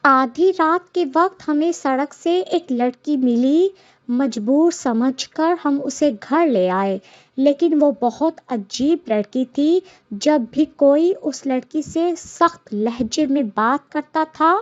آدھی رات کے وقت ہمیں سڑک سے ایک لڑکی ملی۔ مجبور سمجھ کر ہم اسے گھر لے آئے، لیکن وہ بہت عجیب لڑکی تھی۔ جب بھی کوئی اس لڑکی سے سخت لہجے میں بات کرتا تھا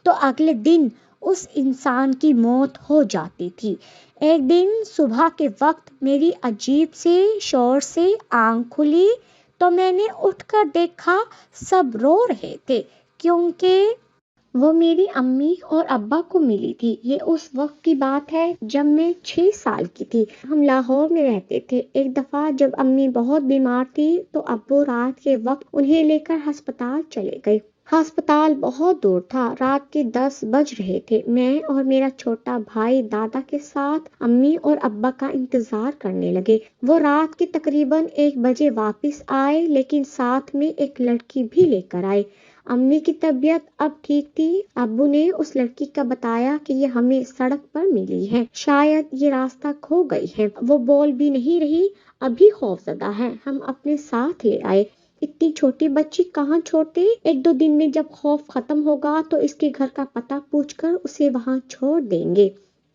تو اگلے دن اس انسان کی موت ہو جاتی تھی۔ ایک دن صبح کے وقت میری عجیب سے شور سے آنکھ کھلی تو میں نے اٹھ کر دیکھا سب رو رہے تھے، کیونکہ وہ میری امی اور ابا کو ملی تھی۔ یہ اس وقت کی بات ہے جب میں 6 سال کی تھی۔ ہم لاہور میں رہتے تھے۔ ایک دفعہ جب امی بہت بیمار تھی تو ابو رات کے وقت انہیں لے کر ہسپتال چلے گئے۔ ہسپتال بہت دور تھا، رات کے 10 بج رہے تھے۔ میں اور میرا چھوٹا بھائی دادا کے ساتھ امی اور ابا کا انتظار کرنے لگے۔ وہ رات کے تقریباً 1 بجے واپس آئے، لیکن ساتھ میں ایک لڑکی بھی لے کر آئے۔ امی کی طبیعت اب ٹھیک تھی۔ ابو نے اس لڑکی کا بتایا کہ یہ ہمیں سڑک پر ملی ہے، شاید یہ راستہ کھو گئی ہے، وہ بول بھی نہیں رہی، ابھی خوفزدہ ہے، ہم اپنے ساتھ لے آئے۔ اتنی چھوٹی بچی کہاں چھوڑتے؟ 1-2 دن میں جب خوف ختم ہوگا تو اس کے گھر کا پتہ پوچھ کر اسے وہاں چھوڑ دیں گے۔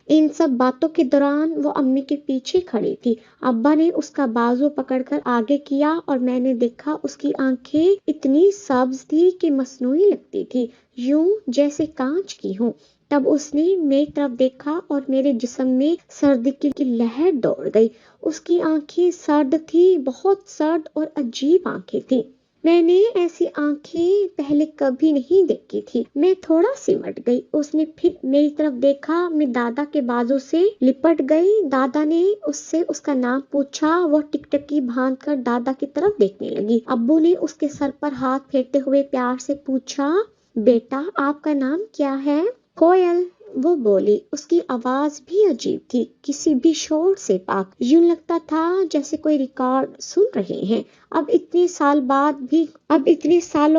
ان سب باتوں کے دوران وہ امی کے پیچھے کھڑی تھی۔ ابا نے اس کا بازو پکڑ کر آگے کیا اور میں نے دیکھا اس کی آنکھیں اتنی سبز تھی کہ مصنوعی لگتی تھی، یوں جیسے کانچ کی ہوں۔ تب اس نے میری طرف دیکھا اور میرے جسم میں سردی کی لہر دوڑ گئی۔ اس کی آنکھیں سرد تھی، بہت سرد اور عجیب آنکھیں تھی۔ میں نے ایسی آنکھیں پہلے کبھی نہیں دیکھی تھی۔ میں تھوڑا سمٹ گئی۔ اس نے پھر میری طرف دیکھا، میں دادا کے بازو سے لپٹ گئی۔ دادا نے اس سے اس کا نام پوچھا۔ وہ ٹکٹکی باندھ کر دادا کی طرف دیکھنے لگی۔ ابو نے اس کے سر پر ہاتھ پھیرتے ہوئے پیار سے پوچھا، بیٹا آپ کا نام کیا ہے؟ کوئل، وہ بولی۔ اس کی آواز بھی عجیب تھی، کسی بھی شور سے پاک، یوں لگتا تھا جیسے کوئی ریکارڈ سن رہے ہیں۔ اب اتنے سالوں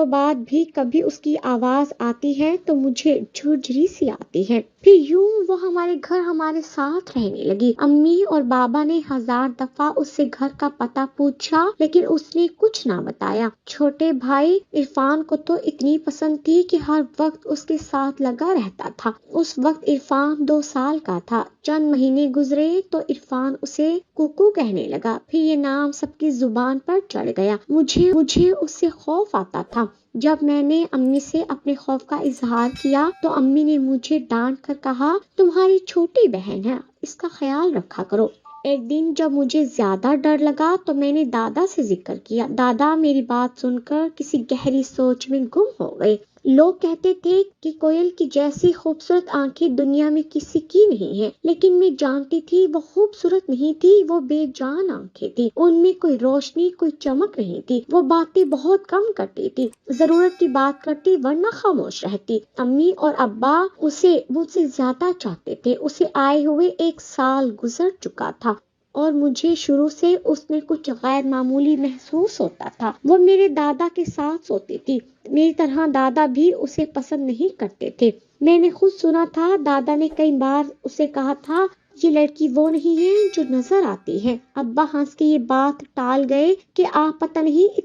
بعد بھی کبھی اس کی آواز آتی ہے تو مجھے جھرجھری سی آتی ہے۔ پھر یوں وہ ہمارے گھر ہمارے ساتھ رہنے لگی۔ امی اور بابا نے 1000 دفعہ اس سے گھر کا پتہ پوچھا، لیکن اس نے کچھ نہ بتایا۔ چھوٹے بھائی عرفان کو تو اتنی پسند تھی کہ ہر وقت اس کے ساتھ لگا رہتا تھا۔ اس وقت عرفان 2 سال کا تھا۔ چند مہینے گزرے تو عرفان اسے کوکو کہنے لگا، پھر یہ نام سب کی زبان پر چڑھ گیا۔ مجھے اس سے خوف آتا تھا۔ جب میں نے امی سے اپنے خوف کا اظہار کیا تو امی نے مجھے ڈانٹ کر کہا، تمہاری چھوٹی بہن ہے، اس کا خیال رکھا کرو۔ ایک دن جب مجھے زیادہ ڈر لگا تو میں نے دادا سے ذکر کیا۔ دادا میری بات سن کر کسی گہری سوچ میں گم ہو گئے۔ لوگ کہتے تھے کہ کوئل کی جیسی خوبصورت آنکھیں دنیا میں کسی کی نہیں ہیں، لیکن میں جانتی تھی وہ خوبصورت نہیں تھی، وہ بے جان آنکھیں تھی، ان میں کوئی روشنی، کوئی چمک نہیں تھی۔ وہ باتیں بہت کم کرتی تھی، ضرورت کی بات کرتی ورنہ خاموش رہتی۔ امی اور ابا اسے مجھ سے زیادہ چاہتے تھے۔ اسے آئے ہوئے 1 سال گزر چکا تھا اور مجھے شروع سے اس میں کچھ غیر معمولی محسوس ہوتا تھا۔ وہ میرے دادا کے ساتھ سوتی تھی، میری طرح دادا بھی اسے پسند نہیں کرتے تھے۔ میں نے خود سنا تھا، دادا نے کئی بار اسے کہا تھا، یہ لڑکی وہ نہیں ہے جو نظر آتی ہے۔ ابا ہنس کے یہ بات ٹال گئے کہ آپ پتہ نہیں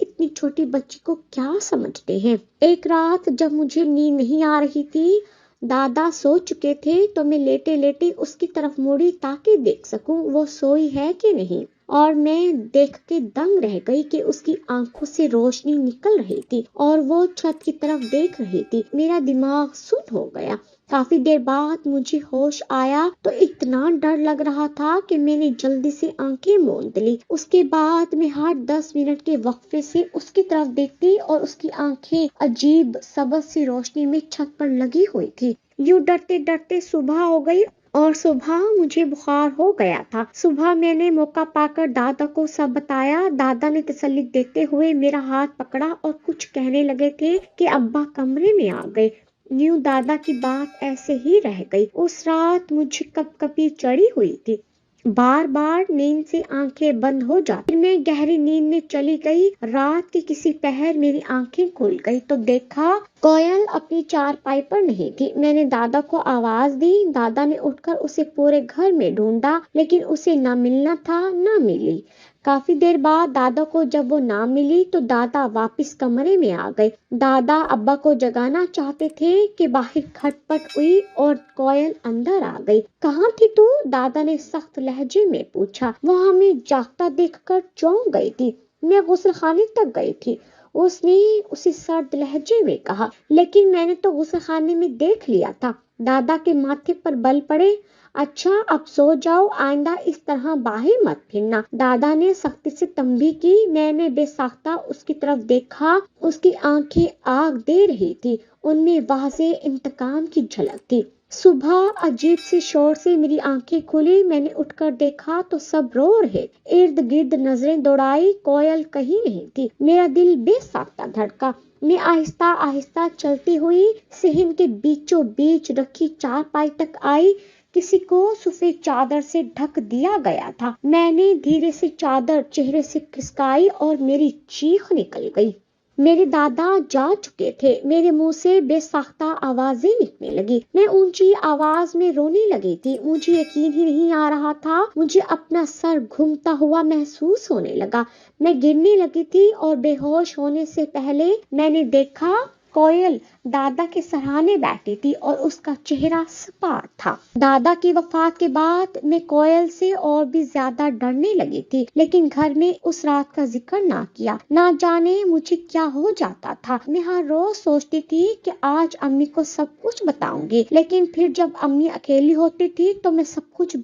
اتنی چھوٹی بچی کو کیا سمجھتے ہیں۔ ایک رات جب مجھے نیند نہیں آ رہی تھی، دادا سو چکے تھے تو میں لیٹے لیٹے اس کی طرف مڑی تاکہ دیکھ سکوں وہ سوئی ہے کہ نہیں، اور میں دیکھ کے دنگ رہ گئی کہ اس کی آنکھوں سے روشنی نکل رہی تھی اور وہ چھت کی طرف دیکھ رہی تھی۔ میرا دماغ سن ہو گیا۔ کافی دیر بعد مجھے ہوش آیا تو اتنا ڈر لگ رہا تھا کہ میں نے جلدی سے آنکھیں موند لی۔ اس کے بعد میں ہر 10 منٹ کے وقفے سے اس کی طرف دیکھتی اور اس کی آنکھیں عجیب سبز سی روشنی میں چھت پر لگی ہوئی تھی۔ یوں ڈرتے ڈرتے صبح ہو گئی اور صبح مجھے بخار ہو گیا تھا۔ صبح میں نے موقع پا کر دادا کو سب بتایا۔ دادا نے تسلی دیتے ہوئے میرا ہاتھ پکڑا اور کچھ کہنے لگے تھے کہ ابا کمرے میں آ گئے۔ یوں دادا کی بات ایسے ہی رہ گئی۔ اس رات مجھے کپ کپی چڑھی ہوئی تھی، بار بار نیند سے آنکھیں بند ہو جاتی، پھر میں گہری نیند میں چلی گئی۔ رات کے کسی پہر میری آنکھیں کھل گئی تو دیکھا کوئل اپنی چارپائی پر نہیں تھی. میں نے دادا کو آواز دی. دادا نے اٹھ کر اسے پورے گھر میں ڈھونڈا لیکن اسے نہ ملنا تھا نہ ملی. کافی دیر بعد دادا کو جب وہ نہ ملی تو دادا واپس کمرے میں آ گئے. دادا ابا کو جگانا چاہتے تھے کہ باہر کھٹ پٹ ہوئی اور کوئل اندر آ گئی. کہاں تھی تو؟ دادا نے سخت لہجے میں پوچھا. وہ ہمیں جاگتا دیکھ کر چونک گئی تھی. میں غسل خانے تک گئی تھی، اس نے اسی سرد لہجے میں کہا. لیکن میں نے تو غسل خانے میں دیکھ لیا تھا. دادا کے ماتھے پر بل پڑے. اچھا اب سو جاؤ، آئندہ اس طرح باہر مت پھرنا. دادا نے سختی سے تنبیہ کی. میں نے بے ساختہ اس کی طرف دیکھا. اس کی آنکھیں آگ دے رہی تھی، ان میں واضح انتقام کی جھلک تھی. صبح عجیب سی شور سے میری آنکھیں کھلی. میں نے اٹھ کر دیکھا تو سب رو رہے. ارد گرد نظریں دوڑائی، کوئل کہیں نہیں تھی. میرا دل بے ساختہ دھڑکا. میں آہستہ آہستہ چلتی ہوئی صحن کے بیچوں بیچ رکھی چارپائی تک آئی. کسی کو سفید چادر سے ڈھک دیا گیا تھا. میں نے دھیرے سے چادر چہرے سے کھسکائی اور میری چیخ نکل گئی. میرے دادا جا چکے تھے. میرے منہ سے بے ساختہ آوازیں نکلنے لگی. میں اونچی آواز میں رونے لگی تھی. مجھے یقین ہی نہیں آ رہا تھا. مجھے اپنا سر گھومتا ہوا محسوس ہونے لگا. میں گرنے لگی تھی اور بے ہوش ہونے سے پہلے میں نے دیکھا کوئل دادا کے سرہانے بیٹھی تھی اور اس کا چہرہ سپاٹ تھا. دادا کی وفات کے بعد میں کوئل سے اور بھی زیادہ ڈرنے لگی تھی، لیکن گھر میں اس رات کا ذکر نہ کیا. نہ جانے مجھے کیا ہو جاتا تھا. میں ہر روز سوچتی تھی کہ آج امی کو سب کچھ بتاؤں گی، لیکن پھر جب امی اکیلی ہوتی تھی تو میں سب کچھ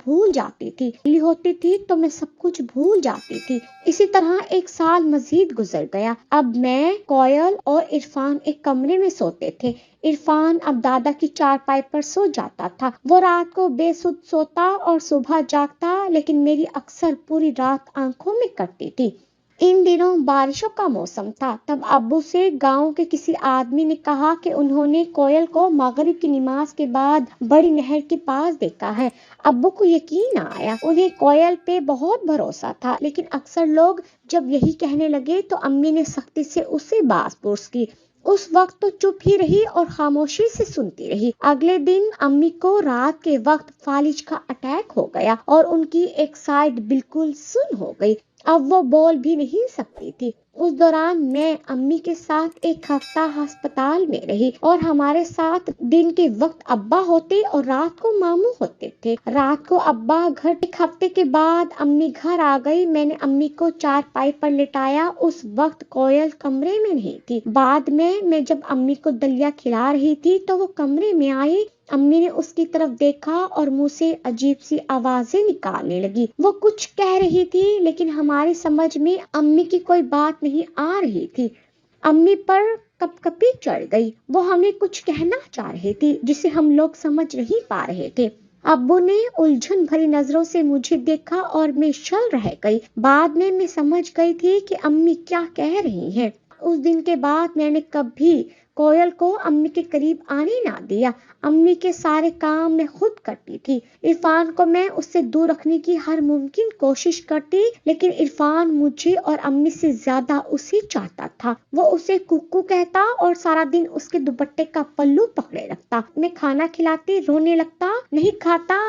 بھول جاتی تھی. اسی طرح ایک سال مزید گزر گیا. اب میں، کوئل اور عرفان ایک کمرے میں سوتے تھے. عرفان اب دادا کی چارپائی پر سو جاتا تھا. وہ رات کو بے سدھ سوتا اور صبح جاگتا، لیکن میری اکثر پوری رات آنکھوں میں کٹتی تھی. ان دنوں بارشوں کا موسم تھا. تب ابو سے گاؤں کے کسی آدمی نے کہا کہ انہوں نے کوئل کو مغرب کی نماز کے بعد بڑی نہر کے پاس دیکھا ہے. ابو کو یقین نہ آیا. انہیں کوئل پہ بہت بھروسہ تھا، لیکن اکثر لوگ جب یہی کہنے لگے تو امی نے سختی سے اسے باز پرس کی. اس وقت تو چپ ہی رہی اور خاموشی سے سنتی رہی. اگلے دن امی کو رات کے وقت فالج کا اٹیک ہو گیا اور ان کی ایک سائیڈ بالکل سن ہو گئی. اب وہ بول بھی نہیں سکتی تھی. اس دوران میں امی کے ساتھ ایک ہفتہ ہسپتال میں رہی اور ہمارے ساتھ دن کے وقت ابا ہوتے اور رات کو ماموں ہوتے تھے. رات کو ابا گھر. ایک ہفتے کے بعد امی گھر آ گئی. میں نے امی کو چارپائی پر لٹایا. اس وقت کوئل کمرے میں نہیں تھی. بعد میں جب امی کو دلیا کھلا رہی تھی تو وہ کمرے میں آئی. امی نے اس کی طرف دیکھا اور منہ سے عجیب سی آوازیں نکالنے لگی. وہ کچھ کہہ رہی تھی لیکن ہماری سمجھ میں امی کی کوئی بات نہیں آ رہی تھی. امی پر کپ کپی چڑھ گئی. وہ ہمیں کچھ کہنا چاہ رہی تھی جسے ہم لوگ سمجھ نہیں پا رہے تھے. ابو نے الجھن بھری نظروں سے مجھے دیکھا اور میں شل رہ گئی. بعد میں سمجھ گئی تھی کہ امی کیا کہہ رہی ہیں. اس دن کے بعد میں نے کبھی کوئل کو امی کے قریب آنے نہ دیا. امی کے سارے کام میں خود کرتی تھی. عرفان کو میں اس سے دور رکھنے کی ہر ممکن کوشش کرتی، لیکن عرفان مجھے اور امی سے زیادہ اسے چاہتا تھا. وہ اسے کوکو کہتا اور سارا دن اس کے دوپٹے کا پلو پکڑے رکھتا. میں کھانا کھلاتی، رونے لگتا. نہیں کھاتا.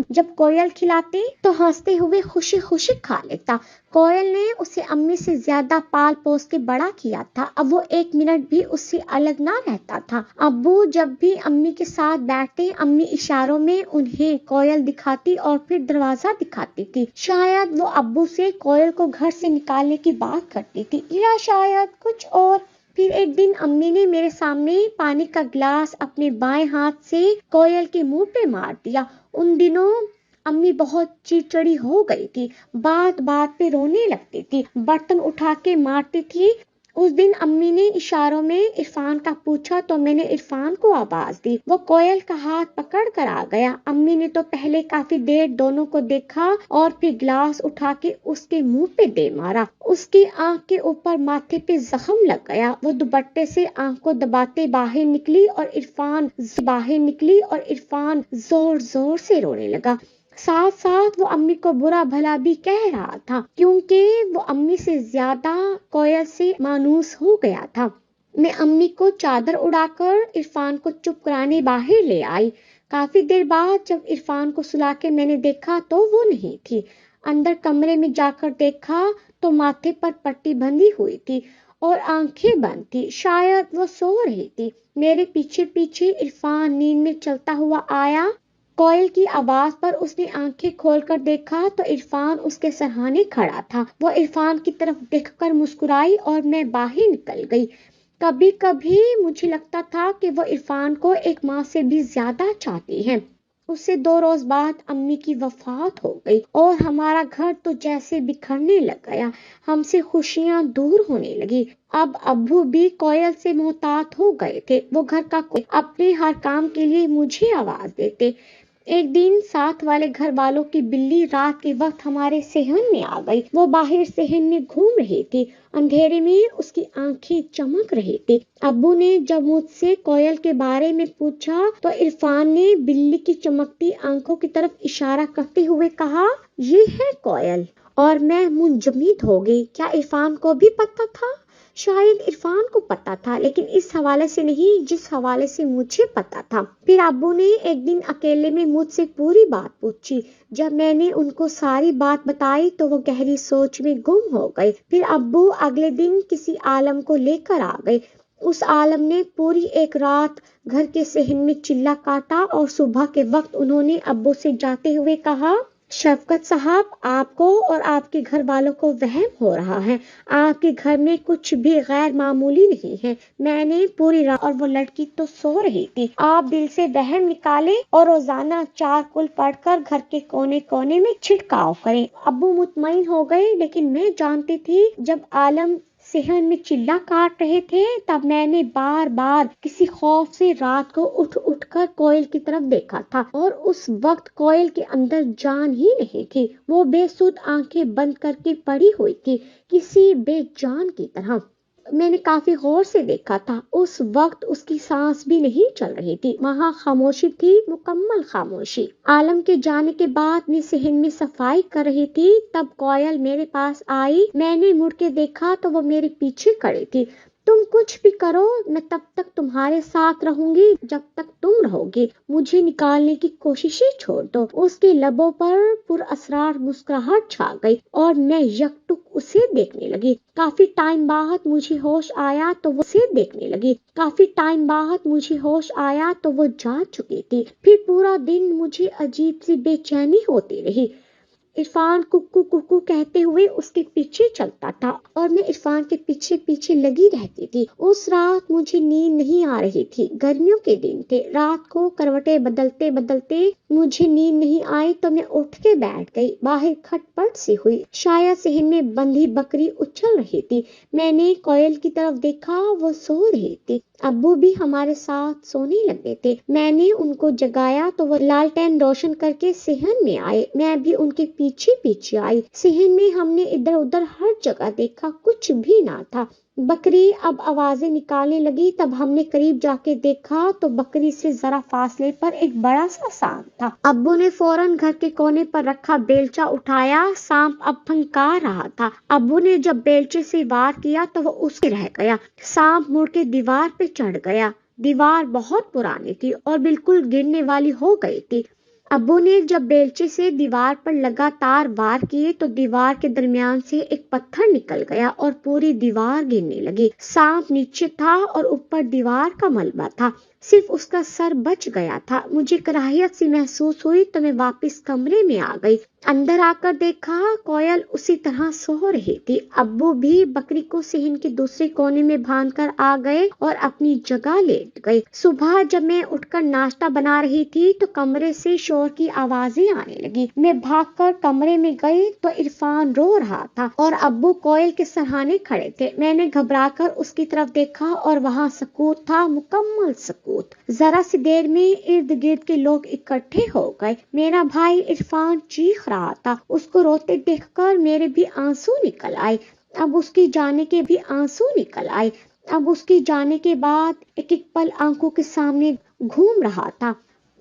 جب کوئل کھلاتی تو ہنستے ہوئے خوشی خوشی کھا لیتا. کوئل نے اسے امی سے زیادہ پال پوس کے بڑا کیا تھا. اب وہ ایک منٹ بھی اس سے الگ نہ رہتا تھا. ابو جب بھی امی کے ساتھ بیٹھتے، امی اشاروں میں انہیں کوئل دکھاتی اور پھر دروازہ دکھاتی تھی. شاید وہ ابو سے کوئل کو گھر سے نکالنے کی بات کرتی تھی یا شاید کچھ اور. پھر ایک دن امی نے میرے سامنے پانی کا گلاس اپنے بائیں ہاتھ سے کوئل کے منہ پہ مار دیا. ان دنوں امی بہت چڑچڑی ہو گئی تھی. بات بات پہ رونے لگتی تھی، برتن اٹھا کے مارتی تھی. اس دن امی نے اشاروں میں عرفان کا پوچھا تو میں نے عرفان کو آواز دی. وہ کوئل کا ہاتھ پکڑ کر آ گیا. امی نے تو پہلے کافی دیر دونوں کو دیکھا اور پھر گلاس اٹھا کے اس کے منہ پہ دے مارا. اس کی آنکھ کے اوپر ماتھے پہ زخم لگ گیا. وہ دوپٹے سے آنکھ کو دباتے باہر نکلی اور عرفان زور زور سے رونے لگا. ساتھ ساتھ وہ امی کو برا بھلا بھی کہہ رہا تھا، کیونکہ وہ امی سے زیادہ کوئل سے مانوس ہو گیا تھا. میں امی کو چادر اڑا کر عرفان کو چپ کرانے باہر لے آئی۔ کافی دیر بعد جب عرفان کو سلا کے میں نے دیکھا تو وہ نہیں تھی۔ اندر کمرے میں جا کر دیکھا تو ماتھے پر پٹی بندھی ہوئی تھی اور آنکھیں بند تھی، شاید وہ سو رہی تھی۔ میرے پیچھے پیچھے عرفان نیند میں چلتا ہوا آیا۔ کوئل کی آواز پر اس نے آنکھیں کھول کر دیکھا تو عرفان اس کے سرہانے کھڑا تھا۔ وہ عرفان کی طرف دیکھ کر مسکرائی اور میں باہر نکل گئی۔ کبھی کبھی مجھے لگتا تھا کہ وہ عرفان کو ایک ماں سے بھی زیادہ چاہتی ہے۔ اس سے 2 روز بعد امی کی وفات ہو گئی اور ہمارا گھر تو جیسے بکھرنے لگ گیا، ہم سے خوشیاں دور ہونے لگی۔ اب ابو بھی کوئل سے محتاط ہو گئے تھے۔ وہ گھر کا اپنے ہر کام کے لیے مجھے آواز دیتے۔ ایک دن ساتھ والے گھر والوں کی بلی رات کے وقت ہمارے صحن میں آ گئی۔ وہ باہر صحن میں گھوم رہی تھی، اندھیرے میں اس کی آنکھیں چمک رہی تھی۔ ابو نے جب مجھ سے کوئل کے بارے میں پوچھا تو عرفان نے بلی کی چمکتی آنکھوں کی طرف اشارہ کرتے ہوئے کہا، یہ ہے کوئل۔ اور میں منجمد ہو گئی۔ کیا عرفان کو بھی پتا تھا؟ شاید عرفان کو پتا تھا، لیکن اس حوالے سے نہیں جس حوالے سے مجھے پتا تھا۔ پھر ابو نے ایک دن اکیلے میں مجھ سے پوری بات پوچھی۔ جب میں نے ان کو ساری بات بتائی تو وہ گہری سوچ میں گم ہو گئے۔ پھر ابو اگلے دن کسی عالم کو لے کر آ گئے۔ اس عالم نے پوری ایک رات گھر کے صحن میں چلہ کاٹا اور صبح کے وقت انہوں نے ابو سے جاتے ہوئے کہا، شفقت صاحب، آپ کو اور آپ کے گھر والوں کو وہم ہو رہا ہے۔ آپ کے گھر میں کچھ بھی غیر معمولی نہیں ہے۔ میں نے پوری رات اور وہ لڑکی تو سو رہی تھی۔ آپ دل سے وہم نکالیں اور روزانہ 4 کل پڑھ کر گھر کے کونے کونے میں چھڑکاؤ کریں۔ ابو مطمئن ہو گئے، لیکن میں جانتی تھی جب عالم صحن میں چلہ کاٹ رہے تھے تب میں نے بار بار کسی خوف سے رات کو اٹھ اٹھ کر کوئل کی طرف دیکھا تھا، اور اس وقت کوئل کے اندر جان ہی نہیں تھی۔ وہ بے سود آنکھیں بند کر کے پڑی ہوئی تھی، کسی بے جان کی طرح۔ میں نے کافی غور سے دیکھا تھا۔ اس وقت اس کی سانس بھی نہیں چل رہی تھی۔ وہاں خاموشی تھی، مکمل خاموشی۔ عالم کے جانے کے بعد میں صحن میں صفائی کر رہی تھی، تب کوئل میرے پاس آئی۔ میں نے مڑ کے دیکھا تو وہ میرے پیچھے کھڑی تھی۔ تم کچھ بھی کرو، میں تب تک تمہارے ساتھ رہوں گی جب تک تم رہو گی۔ مجھے نکالنے کی کوششیں چھوڑ دو۔ اس کے لبوں پر پراسرار مسکراہٹ چھا گئی اور میں یکٹک اسے دیکھنے لگی۔ کافی ٹائم بعد مجھے ہوش آیا تو وہ اسے دیکھنے لگی۔ کافی ٹائم بعد مجھے ہوش آیا تو وہ جا چکی تھی۔ پھر پورا دن مجھے عجیب سی بے چینی ہوتی رہی۔ عرفان ککو ککو کہتے ہوئے اس کے پیچھے چلتا تھا اور میں عرفان کے پیچھے پیچھے لگی رہتی تھی۔ اس رات مجھے نیند نہیں آ رہی تھی۔ گرمیوں کے دن تھے۔ رات کو کروٹیں بدلتے بدلتے مجھے نیند نہیں آئی تو میں اٹھ کے بیٹھ گئی۔ باہر کھٹ پٹ سی ہوئی، شاید صحن میں بندھی بکری اچھل رہی تھی۔ میں نے کوئل کی طرف دیکھا، وہ سو رہی تھی۔ ابو بھی ہمارے ساتھ سونے لگے تھے۔ میں نے ان کو جگایا تو وہ لالٹین روشن کر کے صحن میں آئے۔ میں بھی ان کے پیچھے پیچھے آئی۔ صحن میں ہم نے ادھر ادھر ہر جگہ دیکھا، کچھ بھی نہ تھا۔ بکری اب آوازیں نکالنے لگی۔ تب ہم نے قریب جا کے دیکھا تو بکری سے ذرا فاصلے پر ایک بڑا سا سانپ تھا۔ ابو نے فوراً گھر کے کونے پر رکھا بیلچہ اٹھایا۔ سانپ اب پھنکار رہا تھا۔ ابو نے جب بیلچے سے وار کیا تو وہ اس کے رہ گیا۔ سانپ مڑ کے دیوار پہ چڑھ گیا۔ دیوار بہت پرانی تھی اور بالکل گرنے والی ہو گئی تھی۔ ابو نے جب بیلچے سے دیوار پر لگاتار وار کیے تو دیوار کے درمیان سے ایک پتھر نکل گیا اور پوری دیوار گرنے لگی۔ سانپ نیچے تھا اور اوپر دیوار کا ملبہ تھا، صرف اس کا سر بچ گیا تھا۔ مجھے کراہیت سی محسوس ہوئی تو میں واپس کمرے میں آ گئی۔ اندر آ کر دیکھا کوئل اسی طرح سو رہی تھی۔ ابو بھی بکری کو صحن کے دوسرے کونے میں باندھ کر آ گئے اور اپنی جگہ لیٹ گئے۔ صبح جب میں اٹھ کر ناشتہ بنا رہی تھی تو کمرے سے شور کی آوازیں آنے لگی۔ میں بھاگ کر کمرے میں گئی تو عرفان رو رہا تھا اور ابو کوئل کے سرہانے کھڑے تھے۔ میں نے گھبرا کر اس کی طرف دیکھا اور وہاں سکوت تھا، مکمل سکوت۔ ذرا سی دیر میں ارد گرد کے لوگ اکٹھے ہو گئے۔ میرا بھائی عرفان چیخ رہا تھا۔ اس کو روتے دیکھ کر میرے بھی آنسو نکل آئے۔ اب اس کی جانے کے بھی آنسو نکل آئے۔ اب اس کی جانے کے بعد ایک ایک پل آنکھوں کے سامنے گھوم رہا تھا۔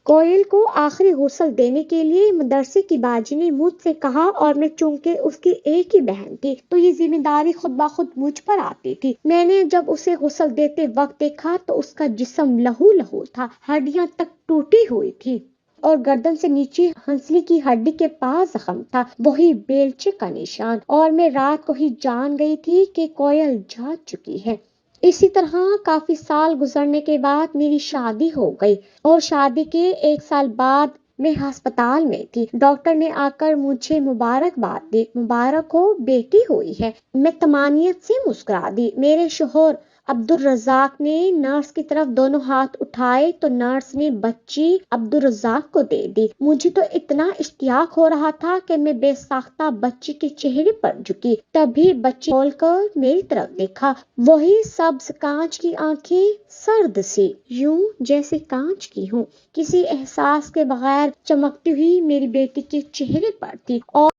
کوئل کو آخری غسل دینے کے لیے مدرسے کی باجی نے مجھ سے کہا، اور میں چونکہ اس کی ایک ہی بہن تھی تو یہ ذمہ داری خود بخود مجھ پر آتی تھی۔ میں نے جب اسے غسل دیتے وقت دیکھا تو اس کا جسم لہو لہو تھا، ہڈیاں تک ٹوٹی ہوئی تھی اور گردن سے نیچے ہنسلی کی ہڈی کے پاس زخم تھا، وہی بیلچے کا نشان، اور میں رات کو ہی جان گئی تھی کہ کوئل جا چکی ہے۔ اسی طرح کافی سال گزرنے کے بعد میری شادی ہو گئی، اور شادی کے 1 سال بعد میں ہسپتال میں تھی۔ ڈاکٹر نے آ کر مجھے مبارکباد دی، مبارک ہو بیٹی ہوئی ہے۔ میں طمانینت سے مسکرا دی۔ میرے شوہر عبدالرزاق نے نرس کی طرف دونوں ہاتھ اٹھائے تو نرس نے بچی عبدالرزاق کو دے دی۔ مجھے تو اتنا اشتیاق ہو رہا تھا کہ میں بے ساختہ بچی کے چہرے پر جھکی، تبھی بچی کھول کر میری طرف دیکھا، وہی سبز کانچ کی آنکھیں، سرد سی، یوں جیسے کانچ کی ہوں، کسی احساس کے بغیر چمکتی ہوئی میری بیٹی کے چہرے پر تھی، اور